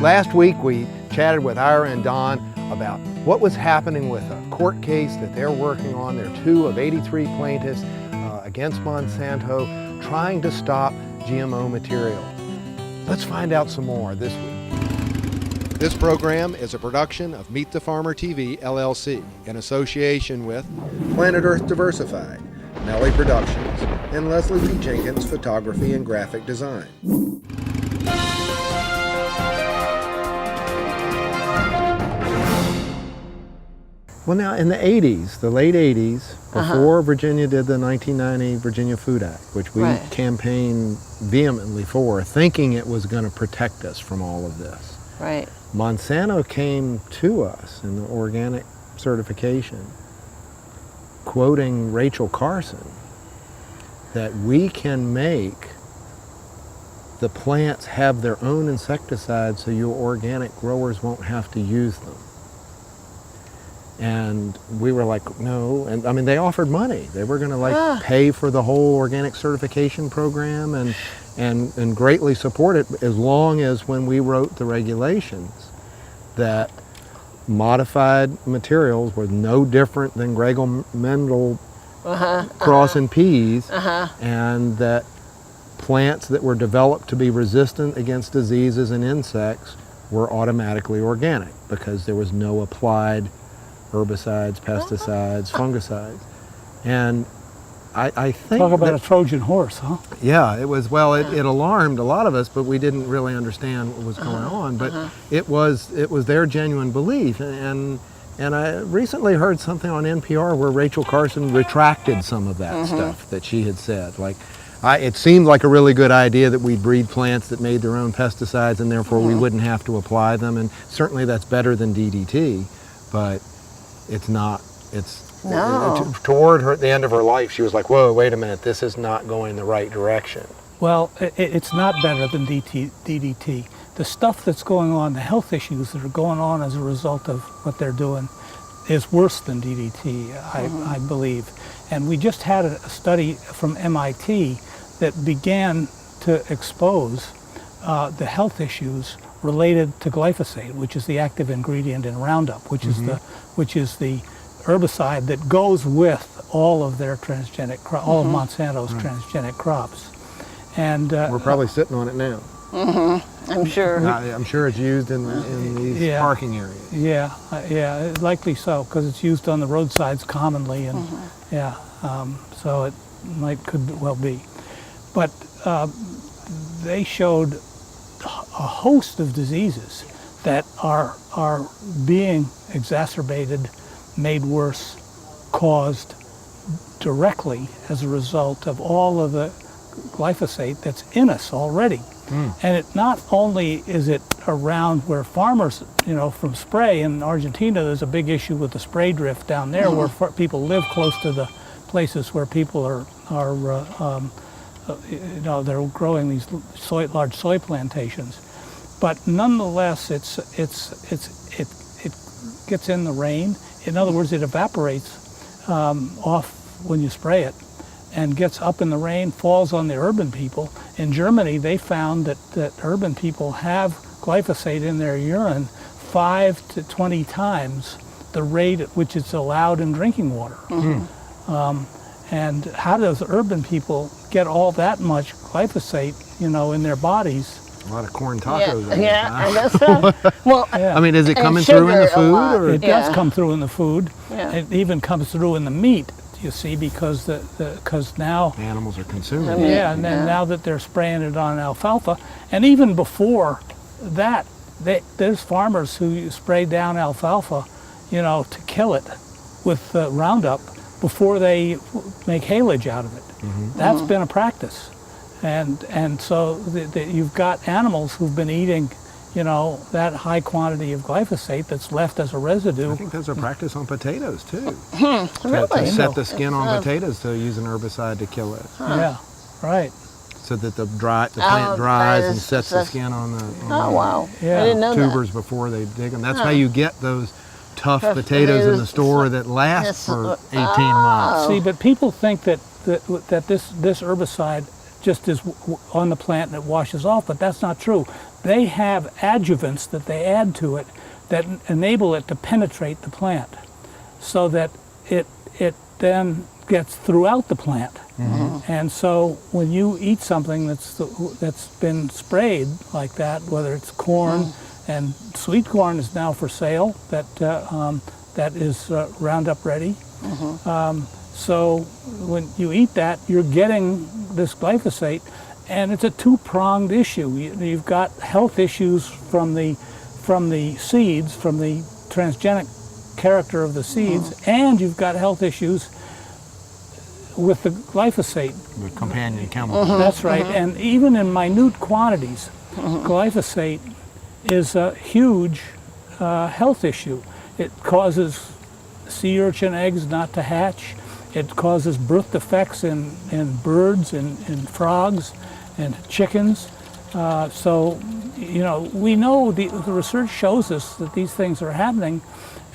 Last week we chatted with Ira and Don about what was happening with a court case that they're working on. They're 2 of 83 plaintiffs against Monsanto trying to stop GMO materials. Let's find out some more this week. This program is a production of Meet the Farmer TV, LLC, in association with Planet Earth Diversified, Melli Productions, and Leslie P. Jenkins Photography and Graphic Design. Well, now in the 80s, the late 80s, before Virginia did the 1990 Virginia Food Act, which we campaigned vehemently for, thinking it was going to protect us from all of this. Right. Monsanto came to us in the organic certification, quoting Rachel Carson, that we can make the plants have their own insecticides so your organic growers won't have to use them. And we were like, no. And I mean, they offered money. They were going to pay for the whole organic certification program and greatly support it, as long as when we wrote the regulations that modified materials were no different than Gregor Mendel crossing peas, and that plants that were developed to be resistant against diseases and insects were automatically organic because there was no applied herbicides, pesticides, fungicides. And I think talk about a Trojan horse, huh? Yeah, it was, well, it alarmed a lot of us, but we didn't really understand what was going on. But it was their genuine belief. And I recently heard something on NPR where Rachel Carson retracted some of that stuff that she had said. Like, it seemed like a really good idea that we'd breed plants that made their own pesticides and therefore we wouldn't have to apply them. And certainly that's better than DDT, but it's not. Toward the end of her life, she was like, whoa, wait a minute, this is not going the right direction. Well, it's not better than DDT. The stuff that's going on, the health issues that are going on as a result of what they're doing is worse than DDT, I believe. And we just had a study from MIT that began to expose the health issues related to glyphosate, which is the active ingredient in Roundup, which is the herbicide that goes with all of their transgenic all of Monsanto's transgenic crops. And we're probably sitting on it now. I'm sure. I'm sure it's used in these parking areas. Yeah, likely so, because it's used on the roadsides commonly, and so it could well be. But they showed a host of diseases that are being exacerbated, made worse, caused directly as a result of all of the glyphosate that's in us already. And it not only is it around where farmers, from spray in Argentina, there's a big issue with the spray drift down there where people live close to the places where people are they're growing these large soy plantations. But nonetheless, it gets in the rain. In other words, it evaporates off when you spray it and gets up in the rain, falls on the urban people. In Germany, they found that urban people have glyphosate in their urine 5 to 20 times the rate at which it's allowed in drinking water. And how does urban people get all that much glyphosate, in their bodies? A lot of corn tacos. I guess so. Well, I mean, is it coming through in the food? Or? It does come through in the food. It even comes through in the meat, you see, because now animals are consuming it. And then now that they're spraying it on alfalfa, and even before that, there's farmers who spray down alfalfa, to kill it with Roundup before they make haylage out of it. That's been a practice. And so you've got animals who've been eating, that high quantity of glyphosate that's left as a residue. I think there's a practice on potatoes too. Really? To set the skin on potatoes to use an herbicide to kill it. Yeah, right. So that the plant dries and sets the skin on the I didn't know tubers before they dig them. That's how you get those tough potatoes in the store that last for 18 months. See, but people think that this herbicide just is on the plant and it washes off, but that's not true. they have adjuvants that they add to it that enable it to penetrate the plant, so that it then gets throughout the plant. And so when you eat something that's been sprayed like that, whether it's corn, and sweet corn is now for sale, that is Roundup ready. So when you eat that, you're getting this glyphosate, and it's a two-pronged issue. You've got health issues from the seeds, from the transgenic character of the seeds, and you've got health issues with the glyphosate. The companion chemical. That's right. And even in minute quantities, glyphosate is a huge health issue. It causes sea urchin eggs not to hatch. It causes birth defects in birds, in frogs, and chickens. So, you know, we know the research shows us that these things are happening,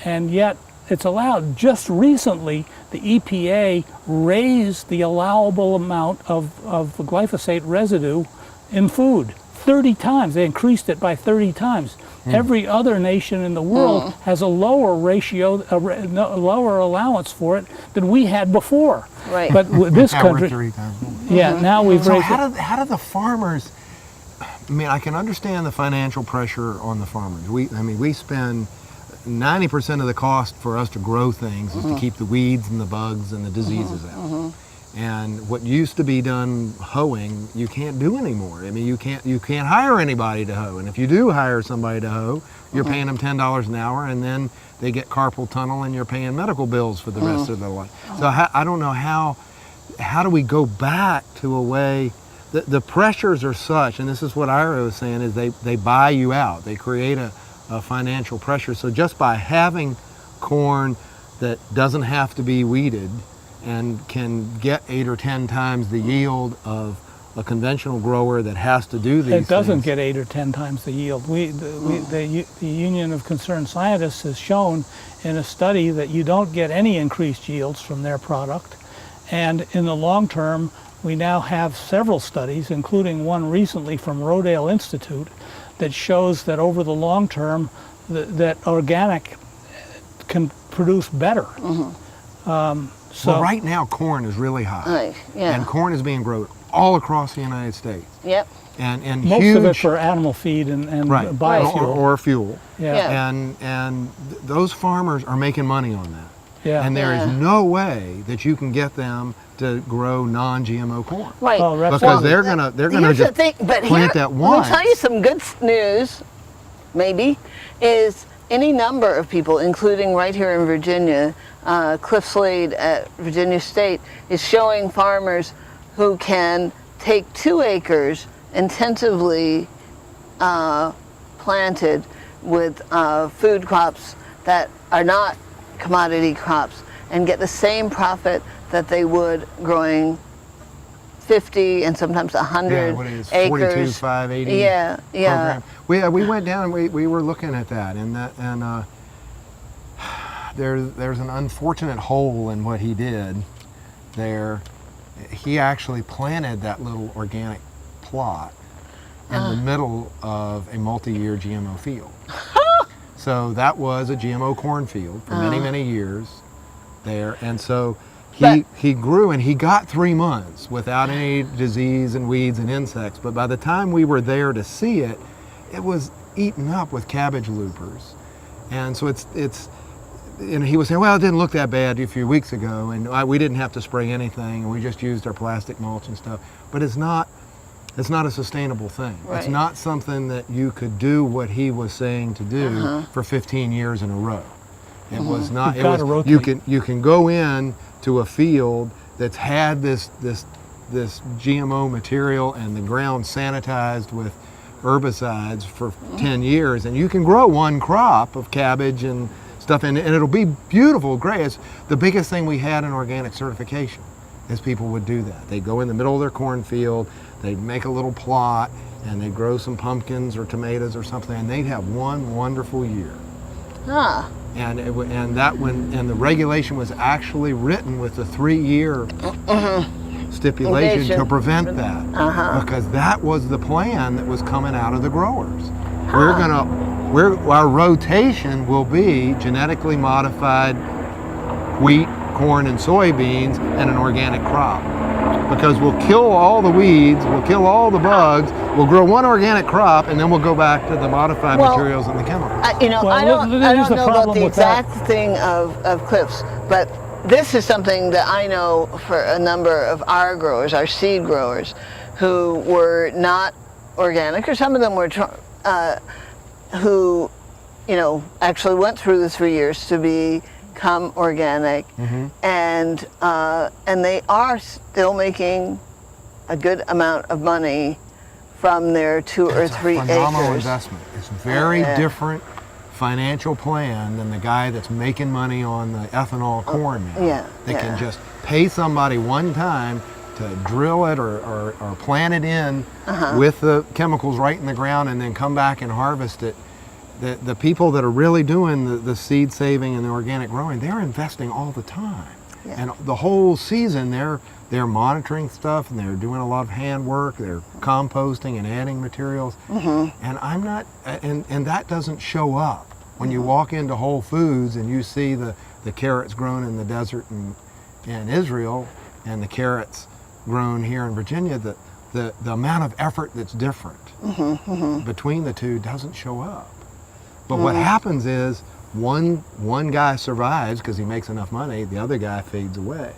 and yet it's allowed. Just recently, the EPA raised the allowable amount of glyphosate residue in food 30 times. They increased it by 30 times. Every other nation in the world has a lower ratio, a lower allowance for it than we had before. Right. But with this Now country, we're 3 times. yeah, now we've So raised how it. do the farmers? I mean, I can understand the financial pressure on the farmers. We spend 90% of the cost for us to grow things is to keep the weeds and the bugs and the diseases out. And what used to be done hoeing, you can't do anymore. I mean, you can't hire anybody to hoe. And if you do hire somebody to hoe, you're paying them $10 an hour, and then they get carpal tunnel, and you're paying medical bills for the rest of their life. So I don't know how do we go back to a way. The pressures are such, and this is what Ira was saying, is they buy you out. They create a financial pressure. So just by having corn that doesn't have to be weeded and can get 8 or 10 times the yield of a conventional grower that has to do these things. It doesn't get 8 or 10 times the yield. The Union of Concerned Scientists has shown in a study that you don't get any increased yields from their product. And in the long term, we now have several studies, including one recently from Rodale Institute, that shows that over the long term, that organic can produce better. Well, right now, corn is really high. Right, yeah. And corn is being grown all across the United States. Yep. And Most huge, of it for animal feed and right, biofuel. or fuel. Yeah. And those farmers are making money on that. Yeah. And there is Yeah. no way that you can get them to grow non-GMO corn. Right. Oh, that's Because right. they're gonna Here's just the thing, but plant here, that let once. me tell you some good news, maybe, is any number of people, including right here in Virginia, Cliff Slade at Virginia State is showing farmers who can take 2 acres intensively planted with food crops that are not commodity crops and get the same profit that they would growing 50 and sometimes 100 what is acres. 42, 580 Yeah, yeah. program. We went down and we were looking at that, and there's an unfortunate hole in what he did there. He actually planted that little organic plot in the middle of a multi-year GMO field. So that was a GMO cornfield for many years there, and so he grew, and he got 3 months without any disease and weeds and insects. But by the time we were there to see it, it was eaten up with cabbage loopers, and so it's. And he was saying, well, it didn't look that bad a few weeks ago, and we didn't have to spray anything, and we just used our plastic mulch and stuff. But it's not a sustainable thing. Right. It's not something that you could do what he was saying to do for 15 years in a row. It was not. You've gotta rotate. You can go in to a field that's had this GMO material and the ground sanitized with herbicides for 10 years, and you can grow one crop of cabbage and stuff, and it'll be beautiful, great. It's the biggest thing we had in organic certification, is people would do that. They'd go in the middle of their cornfield, they'd make a little plot, and they'd grow some pumpkins or tomatoes or something, and they'd have one wonderful year. Huh. And the regulation was actually written with a 3-year stipulation to Invasion. prevent that. Because that was the plan that was coming out of the growers. Our rotation will be genetically modified wheat, corn, and soybeans, and an organic crop. Because we'll kill all the weeds, we'll kill all the bugs, we'll grow one organic crop, and then we'll go back to the modified materials and the chemicals. I don't know about the exact thing of cliffs, but this is something that I know for a number of our growers, our seed growers, who were not organic, or some of them were, who, actually went through the 3 years to become organic, and they are still making a good amount of money from their 2 or 3 acres. Phenomenal investment. It's very different financial plan than the guy that's making money on the ethanol corn now. They can just pay somebody one time to drill it or plant it in with the chemicals right in the ground and then come back and harvest it. The people that are really doing the seed saving and the organic growing, they're investing all the time. And the whole season they're monitoring stuff, and they're doing a lot of hand work, they're composting and adding materials. And I'm not, and that doesn't show up. When you walk into Whole Foods and you see the carrots grown in the desert in Israel and the carrots grown here in Virginia, the amount of effort that's different between the two doesn't show up. But what happens is one guy survives because he makes enough money, the other guy fades away.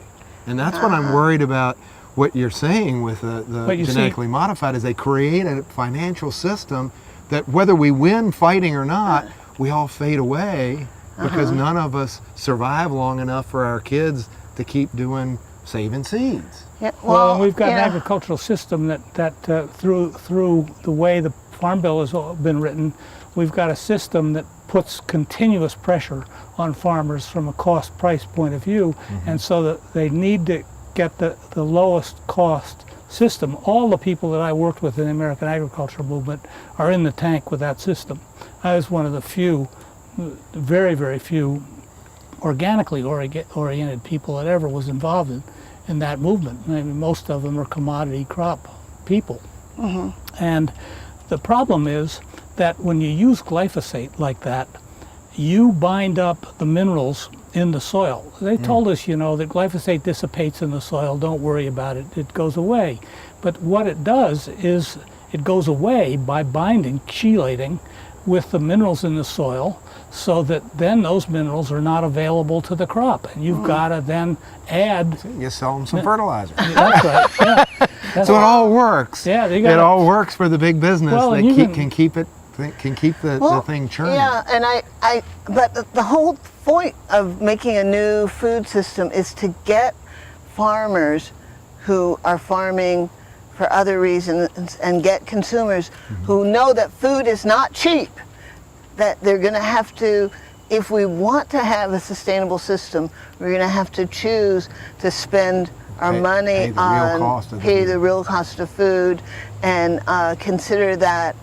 And that's what I'm worried about. What you're saying with the genetically modified is they create a financial system that whether we win fighting or not, we all fade away because none of us survive long enough for our kids to keep doing saving seeds. Well, we've got an agricultural system that through the way the Farm Bill has been written, we've got a system that puts continuous pressure on farmers from a cost price point of view, and so that they need to get the lowest cost system. All the people that I worked with in the American agricultural movement are in the tank with that system. I was one of the few, very, very few organically oriented people that ever was involved in that movement. I mean, most of them are commodity crop people. And the problem is that when you use glyphosate like that, you bind up the minerals in the soil. They told us, that glyphosate dissipates in the soil, don't worry about it, it goes away. But what it does is it goes away by binding, chelating with the minerals in the soil, so that then those minerals are not available to the crop. And you've got to then add... You sell them some fertilizer. That's right, So it all works. It all works for the big business that can keep the thing churning. Yeah, but the whole point of making a new food system is to get farmers who are farming for other reasons and get consumers who know that food is not cheap, that they're going to have to, if we want to have a sustainable system, we're going to have to choose to spend our money on pay the real cost of food and consider that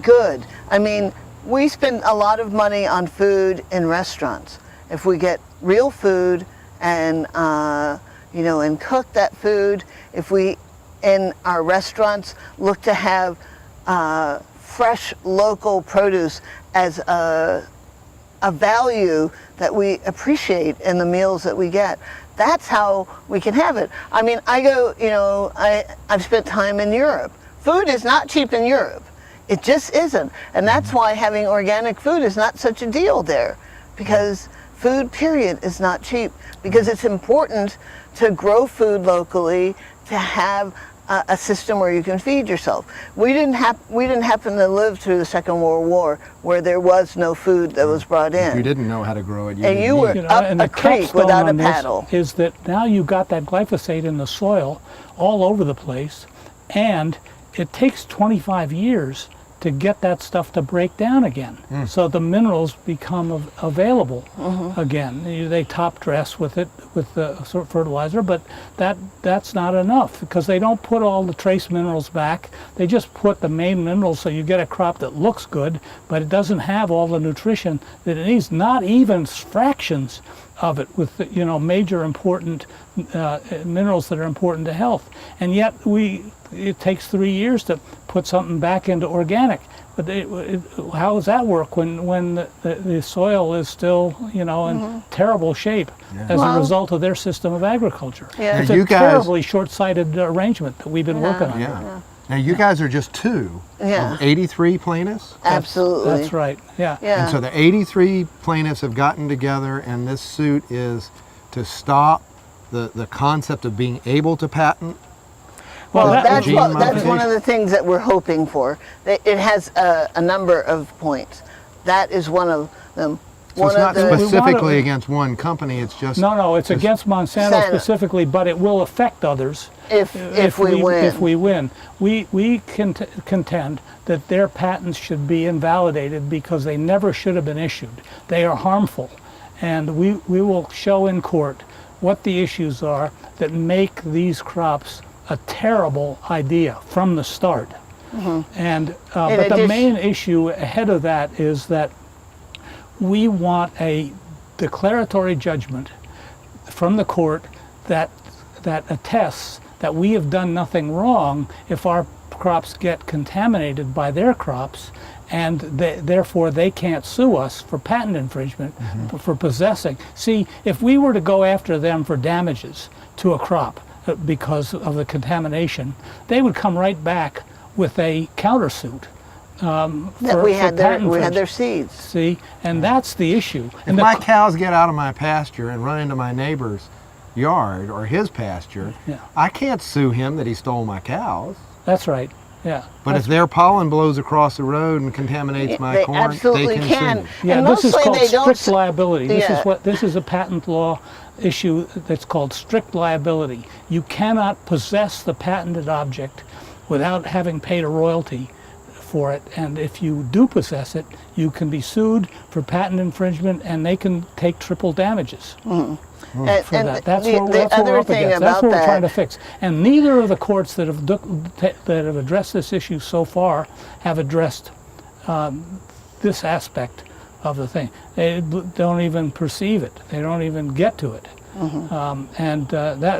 good. I mean, we spend a lot of money on food in restaurants. If we get real food and and cook that food, if we in our restaurants look to have fresh local produce as a value that we appreciate in the meals that we get, that's how we can have it. I mean, I've spent time in Europe. Food is not cheap in Europe. It just isn't. And that's why having organic food is not such a deal there, because food, period, is not cheap. Because it's important to grow food locally, to have a system where you can feed yourself. We didn't happen to live through the Second World War, where there was no food that was brought in. If you didn't know how to grow it, you were up a creek without a paddle. Is that now you got that glyphosate in the soil all over the place, and it takes 25 years to get that stuff to break down again. So the minerals become available again. They top dress with it, with the fertilizer, but that's not enough, because they don't put all the trace minerals back. They just put the main minerals, so you get a crop that looks good, but it doesn't have all the nutrition that it needs, not even fractions of it with major important minerals that are important to health, and yet it takes 3 years to put something back into organic. But how does that work when the soil is still in terrible shape as a result of their system of agriculture? Yeah. It's Now, a you guys- terribly short-sighted arrangement that we've been working on. Yeah. Now you guys are just two Yeah. of 83 plaintiffs? Absolutely. That's right. Yeah. Yeah. And so the 83 plaintiffs have gotten together, and this suit is to stop the concept of being able to patent. Well, that's gene one of modification. the things that we're hoping for. It has a number of points. That is one of them. So it's One not of the specifically against one company, it's just... No, it's against Monsanto Monsanto. specifically, but it will affect others if we win. If we win. We contend that their patents should be invalidated because they never should have been issued. They are harmful, and we will show in court what the issues are that make these crops a terrible idea from the start. And but the main issue ahead of that is that we want a declaratory judgment from the court that attests that we have done nothing wrong if our crops get contaminated by their crops, and therefore they can't sue us for patent infringement for possessing. See, if we were to go after them for damages to a crop because of the contamination, they would come right back with a countersuit. That we had their seeds. See, and that's the issue. If my cows get out of my pasture and run into my neighbor's yard or his pasture, Yeah. I can't sue him that he stole my cows. That's right. Yeah. But if their pollen blows across the road and contaminates my They corn, absolutely they can. sue me. Yeah, And this is mostly called they don't strict liability. Yeah. This is a patent law issue that's called strict liability. You cannot possess the patented object without having paid a royalty for it, and if you do possess it, you can be sued for patent infringement, and they can take triple damages And, for and that. That's the what we're other up thing against. That's about what we're trying to that, fix. And neither of the courts that have addressed this issue so far have addressed this aspect of the thing. They don't even perceive it. They don't even get to it.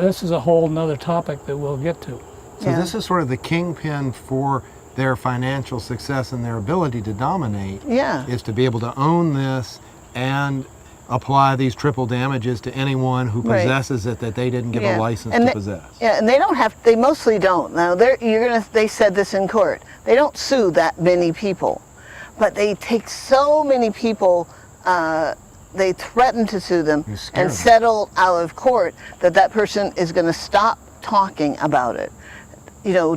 This is a whole nother topic that we'll get to. So this is sort of the kingpin for their financial success and their ability to dominate, is to be able to own this and apply these triple damages to anyone who Right. possesses it that they didn't give a license And to they- possess. Yeah, and they don't have. They mostly don't. Now they said this in court. They don't sue that many people, but they take so many people. They threaten to sue them You scare and them. settle out of court that person is going to stop talking about it.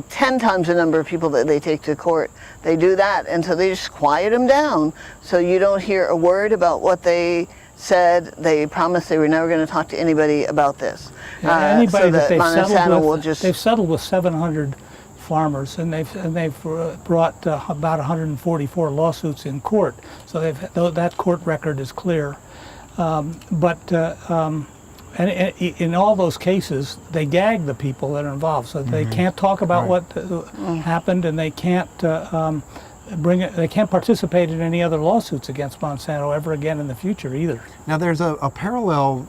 10 times the number of people that they take to court, they do that, and so they just quiet them down, so you don't hear a word about what they said. They promised they were never going to talk to anybody about this. Anybody so that they've Monsanto settled will with, just they've settled with 700 farmers, and they've brought about 144 lawsuits in court. So that court record is clear. And in all those cases, they gag the people that are involved, so they can't talk about what happened, and they can't they can't participate in any other lawsuits against Monsanto ever again in the future either. Now there's a parallel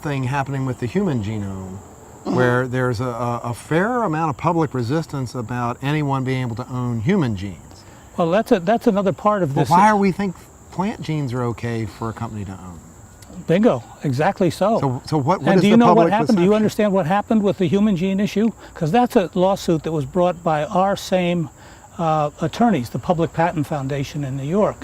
thing happening with the human genome, where there's a fair amount of public resistance about anyone being able to own human genes. Well, that's another part of Well, this. why are we think plant genes are okay for a company to own? Bingo, exactly so. So what And is do you the know what public happened? Do you perception? understand what happened with the human gene issue? Because that's a lawsuit that was brought by our same attorneys, the Public Patent Foundation in New York.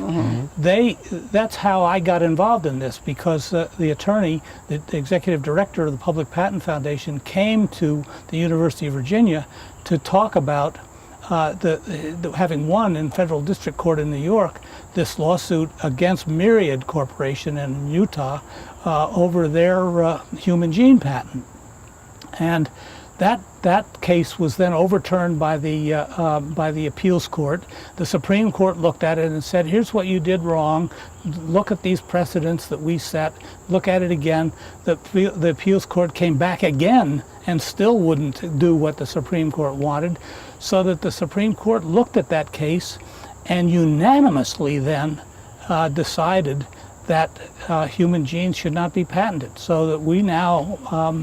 That's how I got involved in this, because the attorney, the executive director of the Public Patent Foundation, came to the University of Virginia to talk about having won in federal district court in New York this lawsuit against Myriad Corporation in Utah over their human gene patent. And that case was then overturned by the appeals court. The Supreme Court looked at it and said, here's what you did wrong. Look at these precedents that we set. Look at it again. The appeals court came back again and still wouldn't do what the Supreme Court wanted, so that the Supreme Court looked at that case and unanimously then decided that human genes should not be patented, so that we now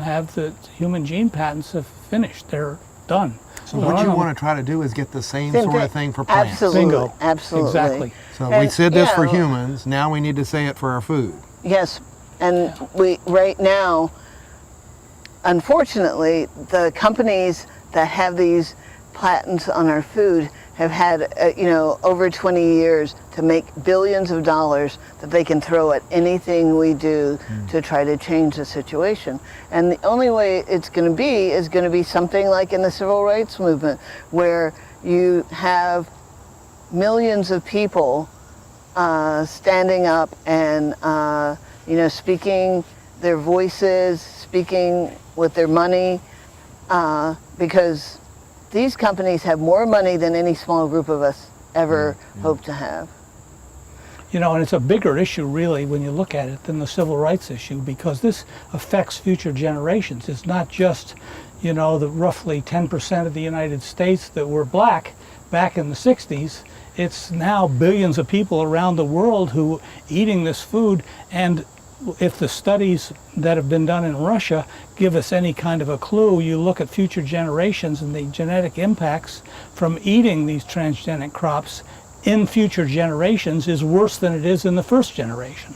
have the human gene patents have finished. They're done. So what you want to try to do is get the same sort of thing for plants. Absolutely. Bingo. Absolutely. Exactly. So And, we said this you for know, humans, now we need to say it for our food. Yes, and we right now, unfortunately, the companies that have these patents on our food have had, over 20 years to make billions of dollars that they can throw at anything we do to try to change the situation. And the only way it's going to be is going to be something like in the civil rights movement, where you have millions of people standing up and speaking their voices, speaking with their money, because these companies have more money than any small group of us ever hope to have. And it's a bigger issue, really, when you look at it, than the civil rights issue, because this affects future generations. It's not just, the roughly 10% of the United States that were black back in the 60s. It's now billions of people around the world who eating this food, and if the studies that have been done in Russia give us any kind of a clue, you look at future generations and the genetic impacts from eating these transgenic crops in future generations is worse than it is in the first generation.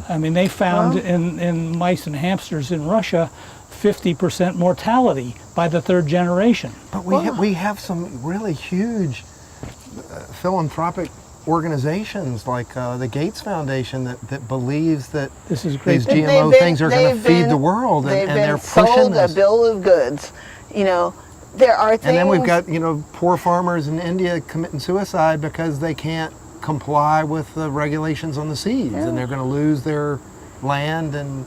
I mean, they found in mice and hamsters in Russia 50% mortality by the third generation. But we have some really huge philanthropic organizations like the Gates Foundation that believes that This is great. these GMO things are going to feed the world, and they're pushing sold this. a bill of goods. There are things. And then we've got poor farmers in India committing suicide because they can't comply with the regulations on the seeds, and they're going to lose their land and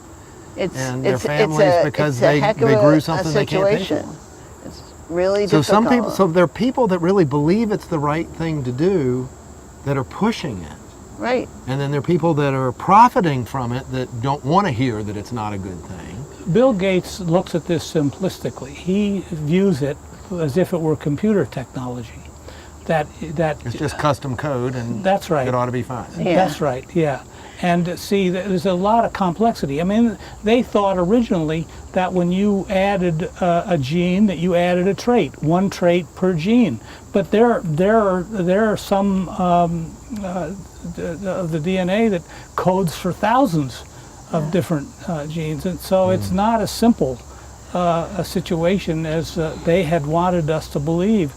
their families because they grew something they can't pay for. It's really So difficult. there are people that really believe it's the right thing to do that are pushing it. Right. And then there are people that are profiting from it that don't want to hear that it's not a good thing. Bill Gates looks at this simplistically. He views it as if it were computer technology. That It's just custom code, and that's right. it ought to be fine. Yeah. That's right, yeah. And see, there's a lot of complexity. I mean, they thought originally that when you added a gene, that you added a trait, one trait per gene. But there are some of the DNA that codes for thousands of different genes, and so it's not as simple a situation as they had wanted us to believe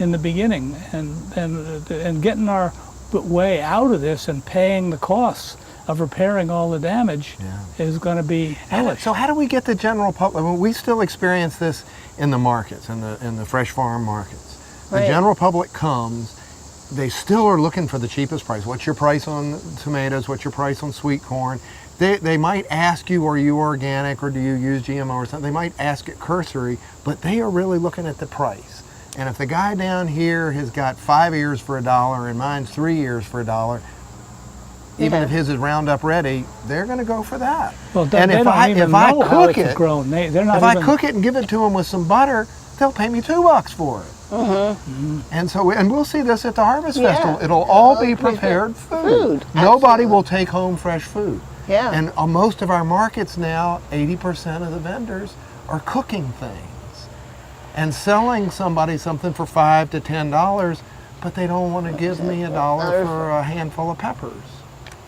in the beginning, and getting our way out of this and paying the costs of repairing all the damage is going to be hellish. So how do we get the general public? I mean, we still experience this in the markets, in the fresh farm markets. The Right. general public comes, they still are looking for the cheapest price. What's your price on tomatoes? What's your price on sweet corn? They might ask you, are you organic or do you use GMO or something? They might ask it cursory, but they are really looking at the price. And if the guy down here has got 5 ears for $1 and mine's 3 ears for $1, even if his is Roundup Ready, they're going to go for that. Well, and they if don't I even know how cook it's it, grown. They're not if I even, cook it and give it to them with some butter, they'll pay me $2 for it. And so, and we'll see this at the Harvest Festival. It'll all be prepared food. Nobody will take home fresh food. Yeah. And on most of our markets now, 80% of the vendors are cooking things and selling somebody something for $5 to $10, but they don't want to give me $1 for a handful of peppers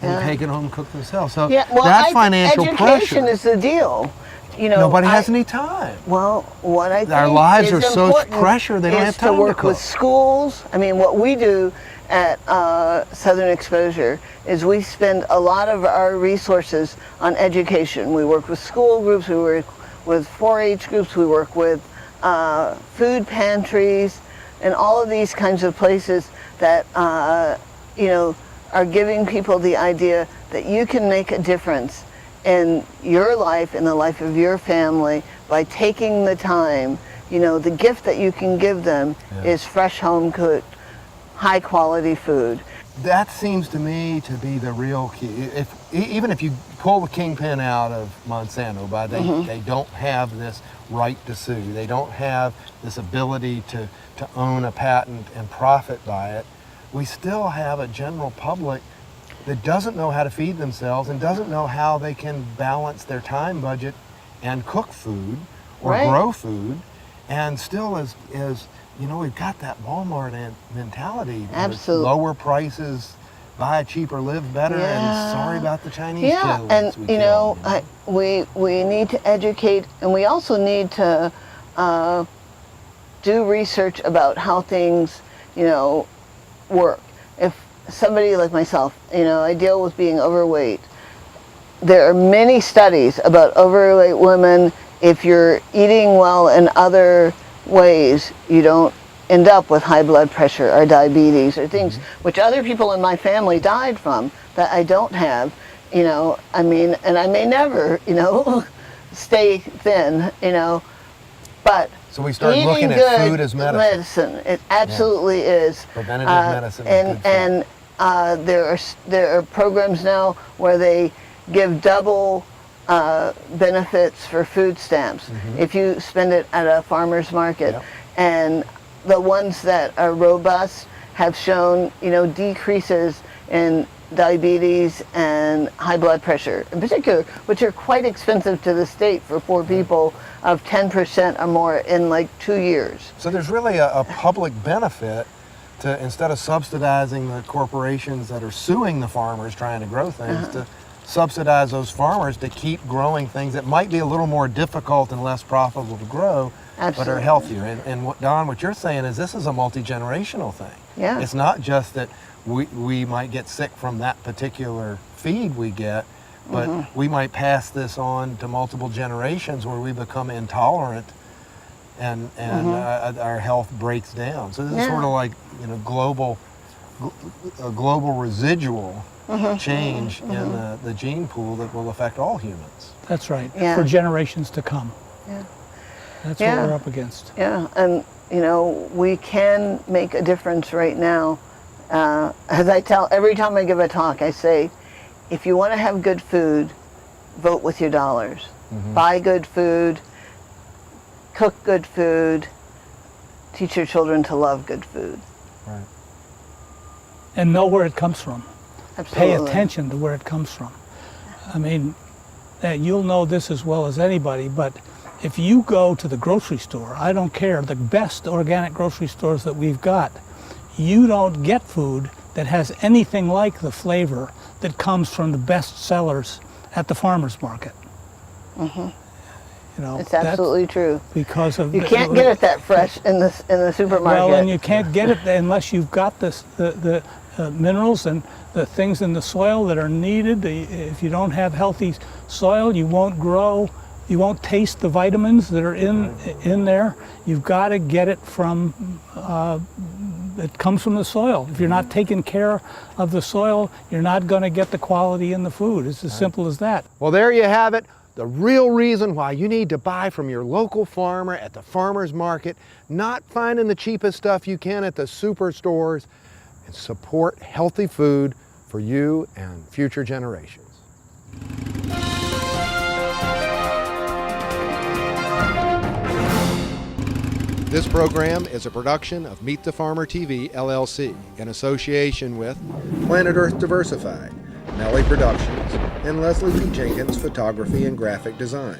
and take it home and cook themselves. So that financial education pressure. is the deal. Nobody has any time. Well, what I think Our lives is are so important pressure, they don't is have time to to work with cook. schools. I mean, what we do at Southern Exposure is we spend a lot of our resources on education. We work with school groups, we work with 4-H groups, we work with food pantries, and all of these kinds of places that are giving people the idea that you can make a difference in your life, in the life of your family, by taking the time. The gift that you can give them is fresh, home cooked, high quality food. That seems to me to be the real key. Even if you pull the kingpin out of Monsanto, they don't have this right to sue. They don't have this ability to own a patent and profit by it. We still have a general public that doesn't know how to feed themselves and doesn't know how they can balance their time budget and cook food or Right. grow food, and still is we've got that Walmart mentality. Absolutely. Lower prices, buy cheaper, live better, and sorry about the Chinese Yeah, killings and we killed, we need to educate, and we also need to do research about how things, work. If somebody like myself, I deal with being overweight. There are many studies about overweight women. If you're eating well in other ways, you don't end up with high blood pressure or diabetes or things which other people in my family died from that I don't have, and I may never, stay thin, but So we start eating looking good at food as medicine. It absolutely is. Preventative medicine is good food. There are programs now where they give double benefits for food stamps if you spend it at a farmer's market. Yep. And the ones that are robust have shown, decreases in diabetes and high blood pressure in particular, which are quite expensive to the state for poor people, of 10% or more in like 2 years. So there's really a public benefit to, instead of subsidizing the corporations that are suing the farmers trying to grow things, to subsidize those farmers to keep growing things that might be a little more difficult and less profitable to grow, but are Absolutely. healthier. And Don, what you're saying is this is a multi-generational thing. Yeah. It's not just that we might get sick from that particular feed we get, but we might pass this on to multiple generations where we become intolerant and our health breaks down. So this is sort of like a global residual change in the gene pool that will affect all humans. That's right, Yeah. for generations to come. Yeah. That's Yeah. what we're up against. Yeah, and we can make a difference right now. As I tell, every time I give a talk, I say, if you want to have good food, vote with your dollars. Buy good food, cook good food, teach your children to love good food. Right. And know where it comes from. Absolutely. Pay attention to where it comes from. I mean, you'll know this as well as anybody, but if you go to the grocery store, I don't care, the best organic grocery stores that we've got, you don't get food that has anything like the flavor that comes from the best sellers at the farmer's market. It's absolutely true. Because of You can't get it that fresh in the supermarket. Well, and you can't get it unless you've got the minerals and the things in the soil that are needed. If you don't have healthy soil, you won't grow. You won't taste the vitamins that are in there. You've got to get it from. It comes from the soil. If you're not taking care of the soil, you're not going to get the quality in the food. It's as simple as that. Well, there you have it. The real reason why you need to buy from your local farmer at the farmer's market, not finding the cheapest stuff you can at the superstores, and support healthy food for you and future generations. This program is a production of Meet the Farmer TV, LLC, in association with Planet Earth Diversified, Melli Productions, and Leslie P. Jenkins Photography and Graphic Design.